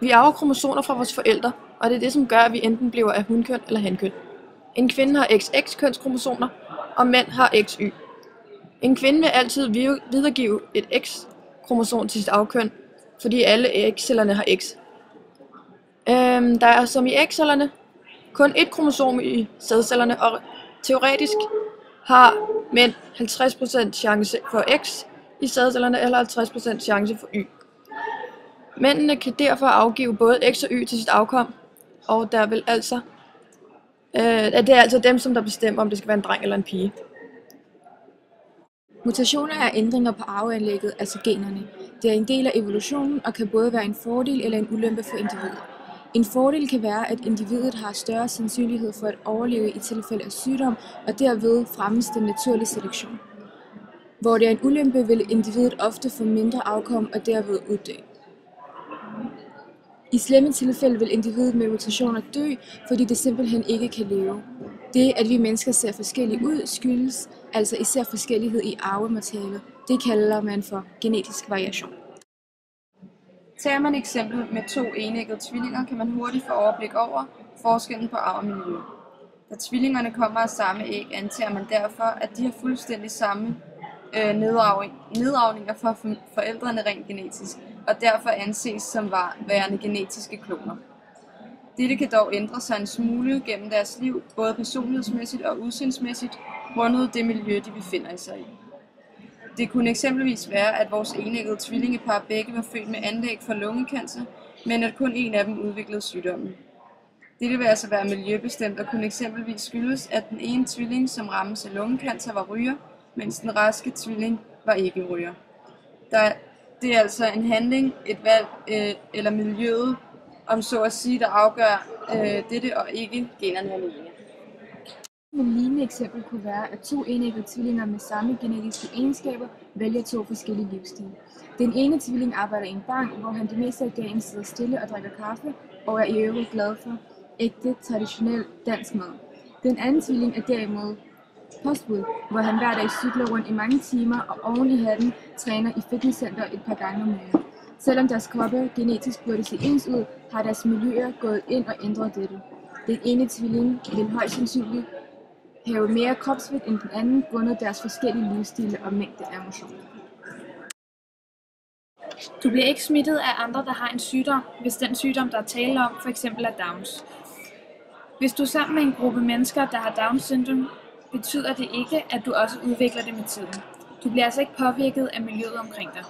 Vi arver kromosomer fra vores forældre, og det er det, som gør, at vi enten bliver af hunkøn eller hankøn. En kvinde har XX-kønskromosomer, og mænd har XY. En kvinde vil altid videregive et X-kromosom til sit afkøn, fordi alle X-cellerne har X. Der er som i ægcellerne kun ét kromosom i sædcellerne, og teoretisk har mænd 50% chance for X i sædcellerne eller 50% chance for Y. Mændene kan derfor afgive både X og Y til sit afkom, og det er altså dem, som der bestemmer, om det skal være en dreng eller en pige. Mutationer er ændringer på arveanlægget, altså generne. Det er en del af evolutionen og kan både være en fordel eller en ulempe for individet. En fordel kan være, at individet har større sandsynlighed for at overleve i tilfælde af sygdom, og derved fremmes den naturlige selektion. Hvor det er en ulempe, vil individet ofte få mindre afkom og derved uddø. I slemme tilfælde vil individet med mutationer dø, fordi det simpelthen ikke kan leve. Det, at vi mennesker ser forskellige ud, skyldes altså især forskellighed i arvematerialet. Det kalder man for genetisk variation. Tager man eksempel med 2 enæggede tvillinger, kan man hurtigt få overblik over forskellen på arv og miljø. Da tvillingerne kommer af samme æg, antager man derfor, at de har fuldstændig samme nedarvninger fra forældrene rent genetisk, og derfor anses som værende genetiske kloner. Dette kan dog ændre sig en smule gennem deres liv, både personlighedsmæssigt og udseendsmæssigt, grundet det miljø, de befinder sig i. Det kunne eksempelvis være, at vores enæggede tvillingepar begge var født med anlæg for lungekancer, men at kun en af dem udviklede sygdommen. Dette vil altså være miljøbestemt og kunne eksempelvis skyldes, at den ene tvilling, som rammes af lungekancer, var ryger, mens den raske tvilling var ikke ryger. Det er altså en handling, et valg eller miljøet, om så at sige, der afgør dette og ikke generne alene. Et lignende eksempel kunne være, at 2 enæggede tvillinger med samme genetiske egenskaber vælger 2 forskellige livsstile. Den ene tvilling arbejder i en bank, hvor han det meste af dagen sidder stille og drikker kaffe, og er i øvrigt glad for ægte, traditionel dansk mad. Den anden tvilling er derimod postbud, hvor han hver dag cykler rundt i mange timer og oven i hatten træner i fitnesscenter et par gange om ugen. Selvom deres kroppe genetisk burde se ens ud, har deres miljøer gået ind og ændret dette. Den ene tvilling vil højst sandsynligt have mere kropsvægt end den anden, grundet deres forskellige livsstile og mængde af motion. Du bliver ikke smittet af andre, der har en sygdom, hvis den sygdom, der er tale om, f.eks. er Downs. Hvis du er sammen med en gruppe mennesker, der har Downs syndrom, betyder det ikke, at du også udvikler det med tiden. Du bliver altså ikke påvirket af miljøet omkring dig.